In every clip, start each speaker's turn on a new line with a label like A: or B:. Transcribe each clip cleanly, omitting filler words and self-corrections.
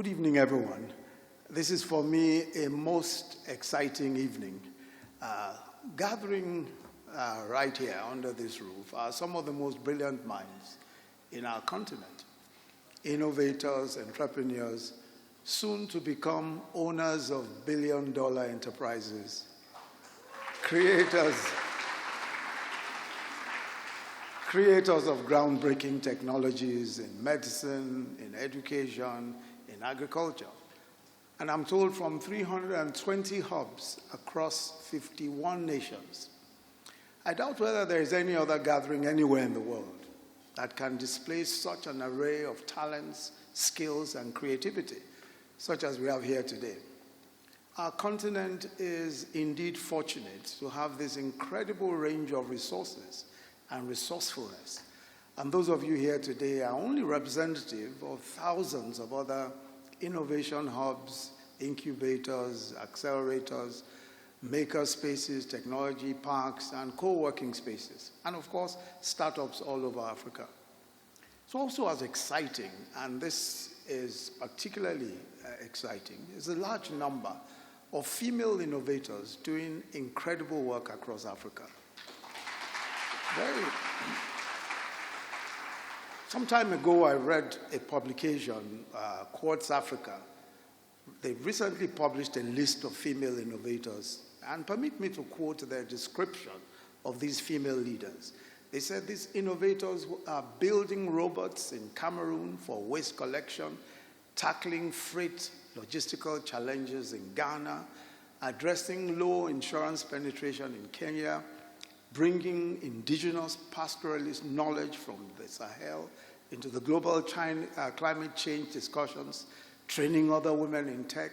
A: Good evening, everyone. This is for me a most exciting evening. Gathering right here under this roof are some of the most brilliant minds in our continent. Innovators, entrepreneurs, soon to become owners of billion-dollar enterprises, creators of groundbreaking technologies in medicine, in education, in agriculture. And I'm told from 320 hubs across 51 nations. I doubt whether there is any other gathering anywhere in the world that can display such an array of talents, skills, and creativity, such as we have here today. Our continent is indeed fortunate to have this incredible range of resources and resourcefulness. And those of you here today are only representative of thousands of other innovation hubs, incubators, accelerators, maker spaces, technology parks, and co-working spaces. And of course, startups all over Africa. It's also as exciting, and this is particularly exciting, is a large number of female innovators doing incredible work across Africa. Some time ago, I read a publication, Quartz Africa. They recently published a list of female innovators, and permit me to quote their description of these female leaders. They said these innovators are building robots in Cameroon for waste collection, tackling freight logistical challenges in Ghana, addressing low insurance penetration in Kenya, bringing indigenous pastoralist knowledge from the Sahel into the global climate change discussions, training other women in tech,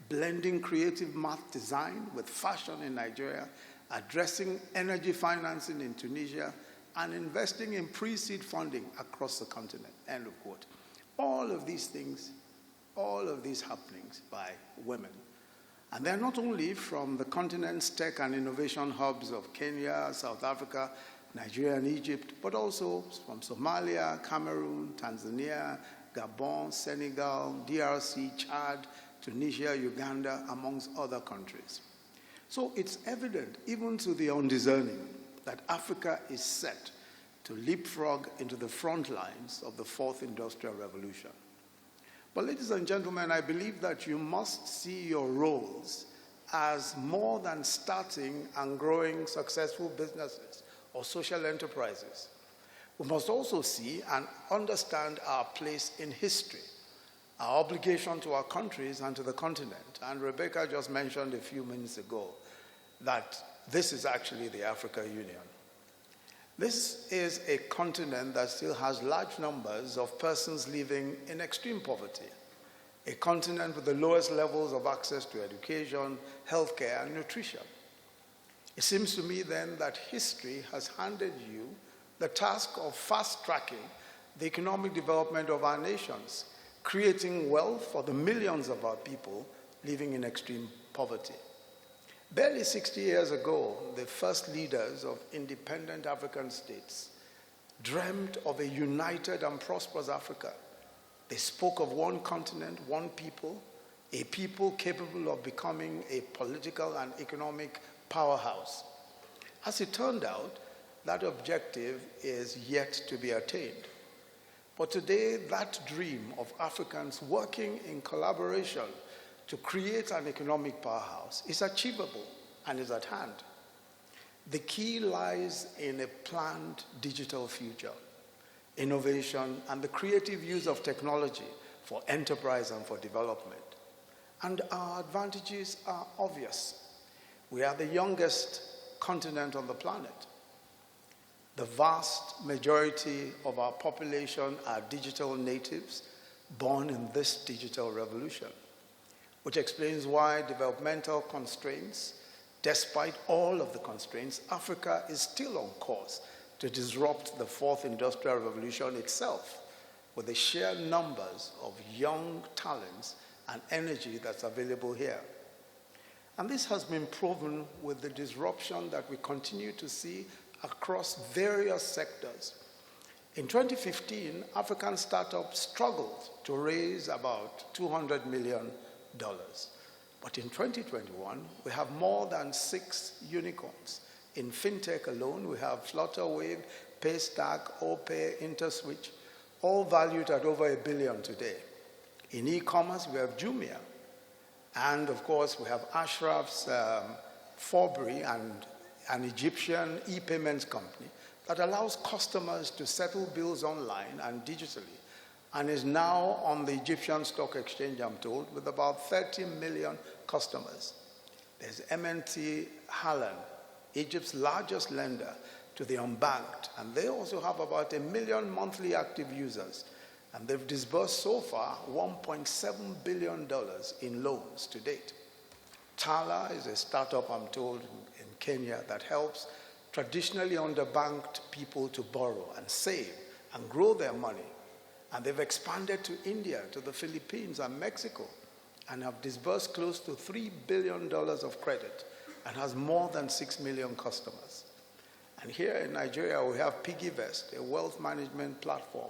A: blending creative math design with fashion in Nigeria, addressing energy financing in Tunisia, and investing in pre-seed funding across the continent, end of quote. All of these things, all of these happenings by women. And they're not only from the continent's tech and innovation hubs of Kenya, South Africa, Nigeria, and Egypt, but also from Somalia, Cameroon, Tanzania, Gabon, Senegal, DRC, Chad, Tunisia, Uganda, amongst other countries. So it's evident, even to the undiscerning, that Africa is set to leapfrog into the front lines of the fourth industrial revolution. But ladies and gentlemen, I believe that you must see your roles as more than starting and growing successful businesses or social enterprises. We must also see and understand our place in history, our obligation to our countries and to the continent. And Rebecca just mentioned a few minutes ago that this is actually the Africa Union. This is a continent that still has large numbers of persons living in extreme poverty, a continent with the lowest levels of access to education, healthcare, and nutrition. It seems to me then that history has handed you the task of fast-tracking the economic development of our nations, creating wealth for the millions of our people living in extreme poverty. Barely 60 years ago, the first leaders of independent African states dreamed of a united and prosperous Africa. They spoke of one continent, one people, a people capable of becoming a political and economic powerhouse. As it turned out, that objective is yet to be attained. But today, that dream of Africans working in collaboration to create an economic powerhouse is achievable and is at hand. The key lies in a planned digital future, innovation, and the creative use of technology for enterprise and for development. And our advantages are obvious. We are the youngest continent on the planet. The vast majority of our population are digital natives born in this digital revolution, which explains why developmental constraints, despite all of the constraints, Africa is still on course to disrupt the fourth industrial revolution itself with the sheer numbers of young talents and energy that's available here. And this has been proven with the disruption that we continue to see across various sectors. In 2015, African startups struggled to raise about $200 million. But in 2021, we have more than 6 unicorns. In fintech alone, we have Flutterwave, Paystack, Opay, Interswitch, all valued at over $1 billion today. In e-commerce, we have Jumia. And of course, we have AFRILABS, Forbury, and an Egyptian e-payments company that allows customers to settle bills online and digitally, and is now on the Egyptian Stock Exchange, I'm told, with about 30 million customers. There's M&T Harlan, Egypt's largest lender to the unbanked, and they also have about 1 million monthly active users, and they've disbursed so far $1.7 billion in loans to date. Tala is a startup, I'm told, in Kenya that helps traditionally underbanked people to borrow and save and grow their money. And they've expanded to India, to the Philippines and Mexico, and have disbursed close to $3 billion of credit and has more than 6 million customers. And here in Nigeria, we have PiggyVest, a wealth management platform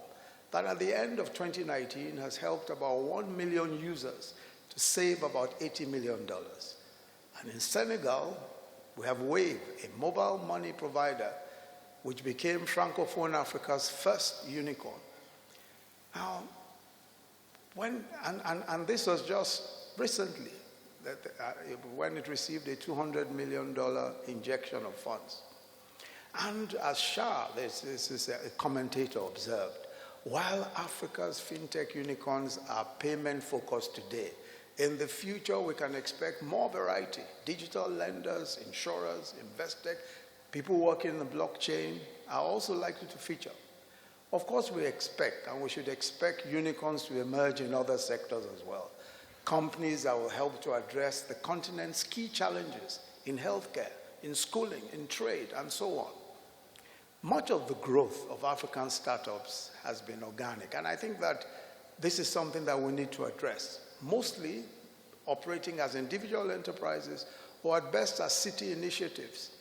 A: that at the end of 2019 has helped about 1 million users to save about $80 million. And in Senegal, we have Wave, a mobile money provider, which became Francophone Africa's first unicorn. Now, and this was just recently, when it received a $200 million injection of funds. And as Shah, this is a commentator, observed, while Africa's fintech unicorns are payment-focused today, in the future we can expect more variety. Digital lenders, insurers, investec, people working in the blockchain are also likely to feature. Of course, we expect, and we should expect, unicorns to emerge in other sectors as well. Companies that will help to address the continent's key challenges in healthcare, in schooling, in trade, and so on. Much of the growth of African startups has been organic, and I think that this is something that we need to address, mostly operating as individual enterprises or at best as city initiatives.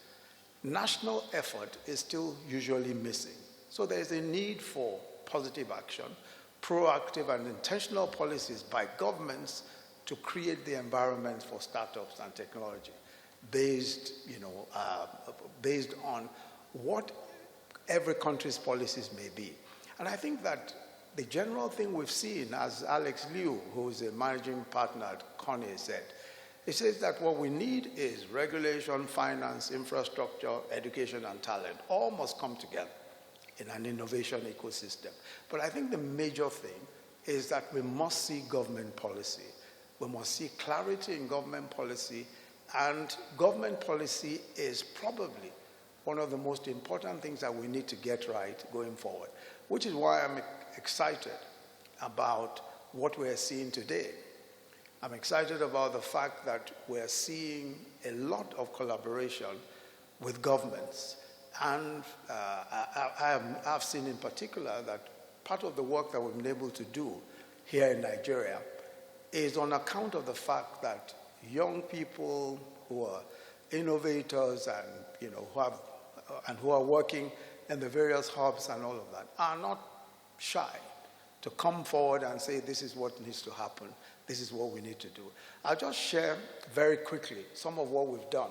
A: National effort is still usually missing. So there is a need for positive action, proactive and intentional policies by governments to create the environment for startups and technology based on what every country's policies may be. And I think that the general thing we've seen, as Alex Liu, who is a managing partner at Connie, said, he says that what we need is regulation, finance, infrastructure, education, and talent. All must come together in an innovation ecosystem. But I think the major thing is that we must see government policy. We must see clarity in government policy, and government policy is probably one of the most important things that we need to get right going forward, which is why I'm excited about what we're seeing today. I'm excited about the fact that we're seeing a lot of collaboration with governments. And I've seen in particular that part of the work that we've been able to do here in Nigeria is on account of the fact that young people who are innovators and who are working in the various hubs and all of that are not shy to come forward and say, this is what needs to happen, this is what we need to do. I'll just share very quickly some of what we've done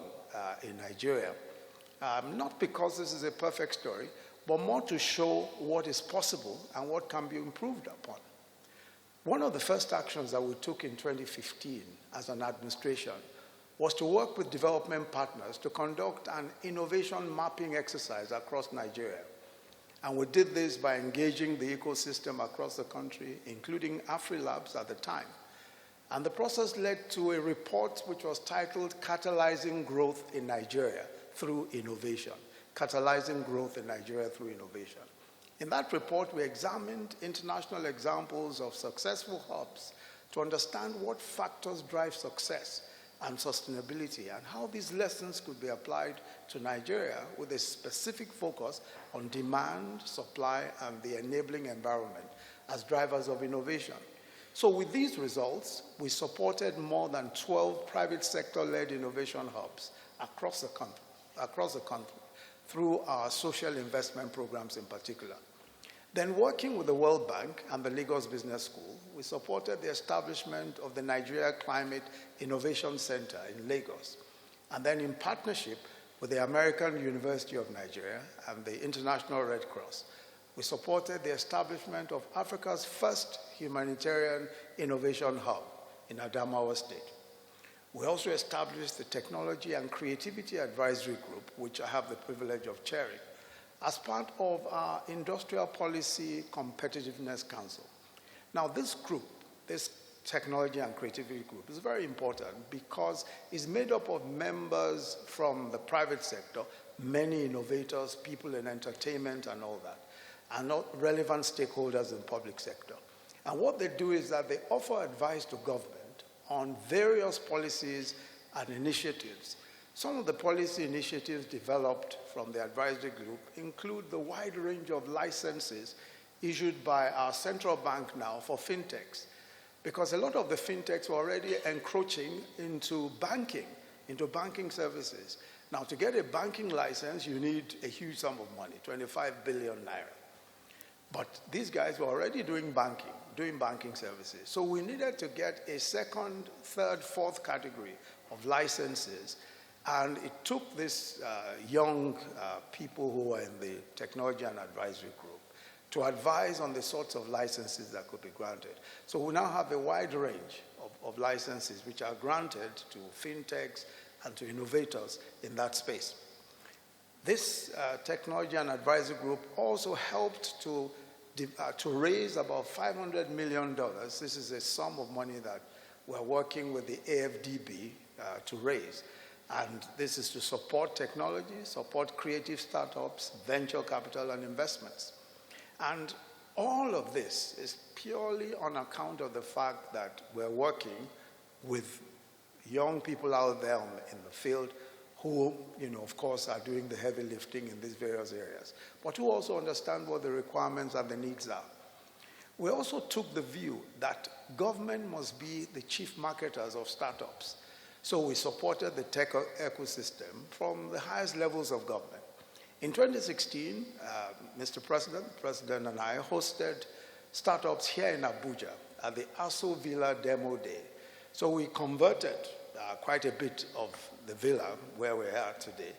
A: in Nigeria. Not because this is a perfect story, but more to show what is possible and what can be improved upon. One of the first actions that we took in 2015 as an administration was to work with development partners to conduct an innovation mapping exercise across Nigeria. And we did this by engaging the ecosystem across the country, including AFRILABS at the time. And the process led to a report which was titled Catalyzing Growth in Nigeria Through Innovation. Catalyzing Growth in Nigeria Through Innovation. In that report, we examined international examples of successful hubs to understand what factors drive success and sustainability, and how these lessons could be applied to Nigeria with a specific focus on demand, supply, and the enabling environment as drivers of innovation. So with these results, we supported more than 12 private sector-led innovation hubs across the country through our social investment programs in particular. Then working with the World Bank and the Lagos Business School, we supported the establishment of the Nigeria Climate Innovation Center in Lagos. And then in partnership with the American University of Nigeria and the International Red Cross, we supported the establishment of Africa's first humanitarian innovation hub in Adamawa State. We also established the Technology and Creativity Advisory Group, which I have the privilege of chairing, as part of our Industrial Policy Competitiveness Council. Now, this group, this Technology and Creativity Group, is very important because it's made up of members from the private sector, many innovators, people in entertainment and all that, and not relevant stakeholders in the public sector. And what they do is that they offer advice to government on various policies and initiatives. Some of the policy initiatives developed from the advisory group include the wide range of licenses issued by our central bank now for fintechs, because a lot of the fintechs were already encroaching into banking services. Now, to get a banking license, you need a huge sum of money, 25 billion naira. But these guys were already doing banking services. So we needed to get a second, third, fourth category of licenses. And it took this young people who were in the Technology and Advisory Group to advise on the sorts of licenses that could be granted. So we now have a wide range of licenses which are granted to fintechs and to innovators in that space. This Technology and Advisory Group also helped to raise about $500 million. This is a sum of money that we're working with the AFDB to raise. And this is to support technology, support creative startups, venture capital, and investments. And all of this is purely on account of the fact that we're working with young people out there in the field who, of course, are doing the heavy lifting in these various areas, but who also understand what the requirements and the needs are. We also took the view that government must be the chief marketers of startups. So we supported the tech ecosystem from the highest levels of government. In 2016, Mr. President, the President and I hosted startups here in Abuja at the Aso Villa Demo Day. So we converted quite a bit of the villa where we are today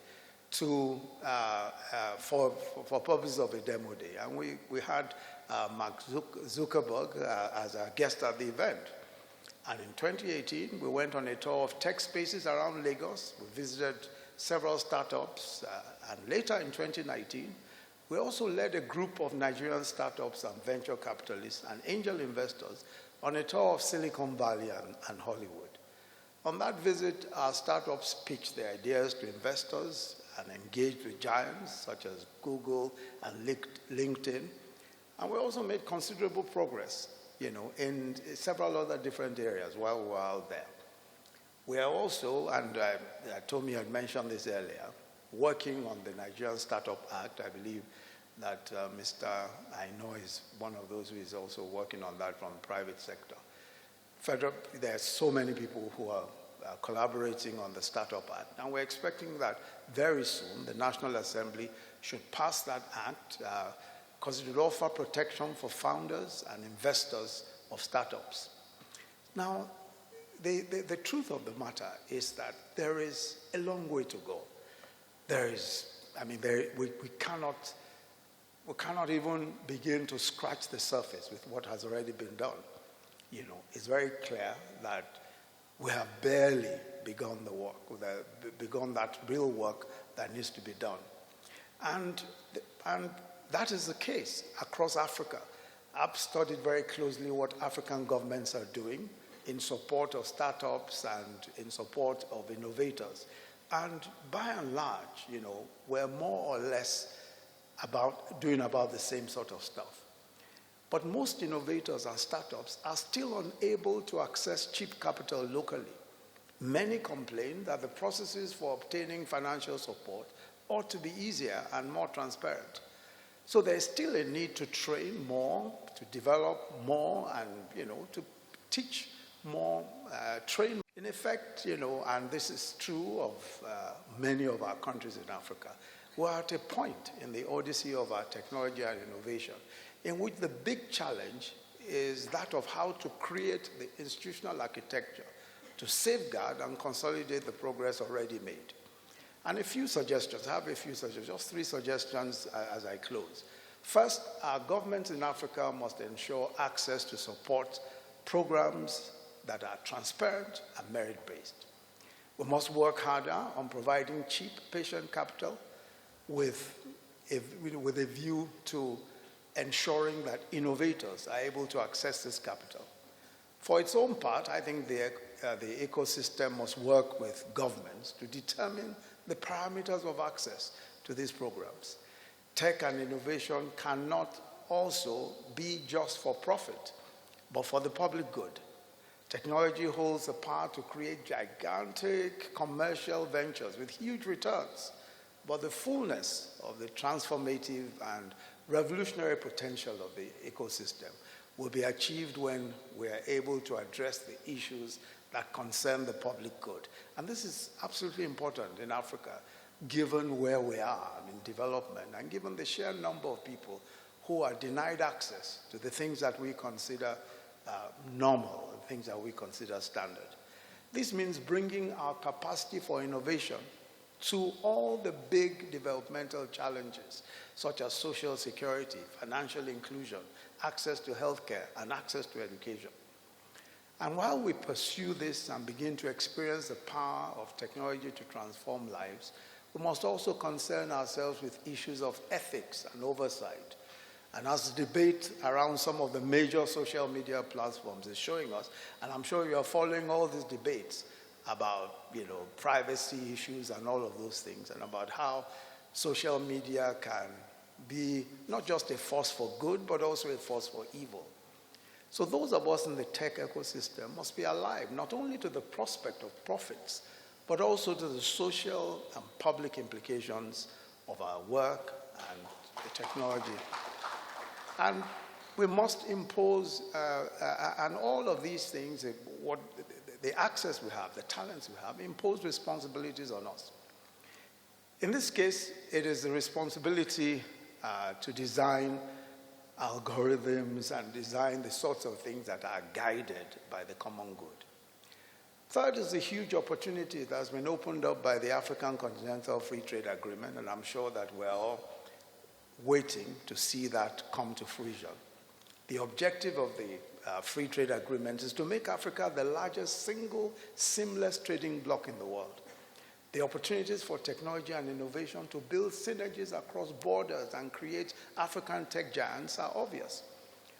A: to, for purposes of a demo day. And we had Mark Zuckerberg as a guest at the event. And in 2018, we went on a tour of tech spaces around Lagos. We visited several startups. And later in 2019, we also led a group of Nigerian startups and venture capitalists and angel investors on a tour of Silicon Valley and Hollywood. On that visit, our startups pitched their ideas to investors and engaged with giants such as Google and LinkedIn. And we also made considerable progress, in several other different areas while we were out there. We are also, and Tommy had mentioned this earlier, working on the Nigerian Startup Act. I believe that Mr. Aino is one of those who is also working on that from the private sector. There are so many people who are collaborating on the Startup Act, and we're expecting that very soon the National Assembly should pass that act because it will offer protection for founders and investors of startups. Now, the truth of the matter is that there is a long way to go. We cannot even begin to scratch the surface with what has already been done. It's very clear that we have barely begun the work, begun that real work that needs to be done. And that is the case across Africa. I've studied very closely what African governments are doing in support of startups and in support of innovators. And by and large, we're more or less doing about the same sort of stuff. But most innovators and startups are still unable to access cheap capital locally. Many complain that the processes for obtaining financial support ought to be easier and more transparent. So there's still a need to train more, to develop more, and to teach more, train. In effect, and this is true of many of our countries in Africa, we're at a point in the odyssey of our technology and innovation in which the big challenge is that of how to create the institutional architecture to safeguard and consolidate the progress already made. And a few suggestions, I have a few suggestions, just 3 suggestions as I close. First, our governments in Africa must ensure access to support programs that are transparent and merit-based. We must work harder on providing cheap patient capital with a view to ensuring that innovators are able to access this capital. For its own part, I think the ecosystem must work with governments to determine the parameters of access to these programs. Tech and innovation cannot also be just for profit, but for the public good. Technology holds the power to create gigantic commercial ventures with huge returns, but the fullness of the transformative and revolutionary potential of the ecosystem will be achieved when we are able to address the issues that concern the public good. And this is absolutely important in Africa, given where we are in development and given the sheer number of people who are denied access to the things that we consider normal, and things that we consider standard. This means bringing our capacity for innovation to all the big developmental challenges, such as social security, financial inclusion, access to healthcare, and access to education. And while we pursue this and begin to experience the power of technology to transform lives, we must also concern ourselves with issues of ethics and oversight. And as the debate around some of the major social media platforms is showing us, and I'm sure you are following all these debates about, privacy issues and all of those things, and about how social media can be not just a force for good, but also a force for evil. So those of us in the tech ecosystem must be alive, not only to the prospect of profits, but also to the social and public implications of our work and the technology. And we must impose, and all of these things, the access we have, the talents we have, impose responsibilities on us. In this case, it is the responsibility to design algorithms and design the sorts of things that are guided by the common good. Third is the huge opportunity that has been opened up by the African Continental Free Trade Agreement, and I'm sure that we're all waiting to see that come to fruition. The objective of the free trade agreement is to make Africa the largest single seamless trading bloc in the world. The opportunities for technology and innovation to build synergies across borders and create African tech giants are obvious.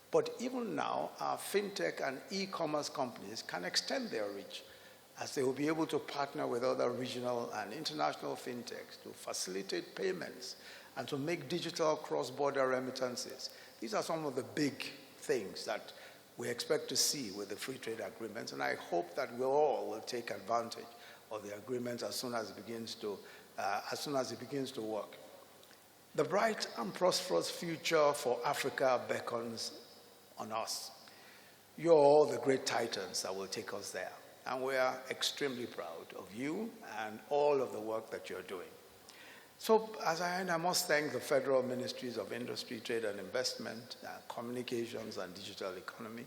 A: But even now, our fintech and e-commerce companies can extend their reach, as they will be able to partner with other regional and international fintechs to facilitate payments and to make digital cross-border remittances. These are some of the big things that we expect to see with the free trade agreements, and I hope that we all will take advantage of the agreement as soon as it begins to work. The bright and prosperous future for Africa beckons on us. You're all the great titans that will take us there, and we are extremely proud of you and all of the work that you're doing. So as I end, I must thank the Federal Ministries of Industry, Trade and Investment, Communications and Digital Economy,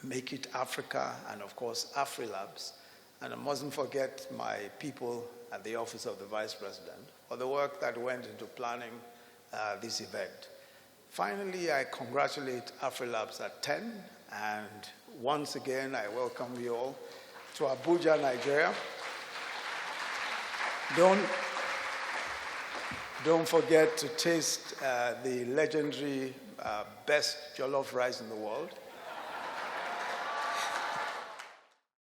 A: Make It Africa, and of course, AFRILABS. And I mustn't forget my people at the Office of the Vice President for the work that went into planning this event. Finally, I congratulate AFRILABS at 10, and once again, I welcome you all to Abuja, Nigeria. Don't forget to taste the legendary best jollof rice in the world.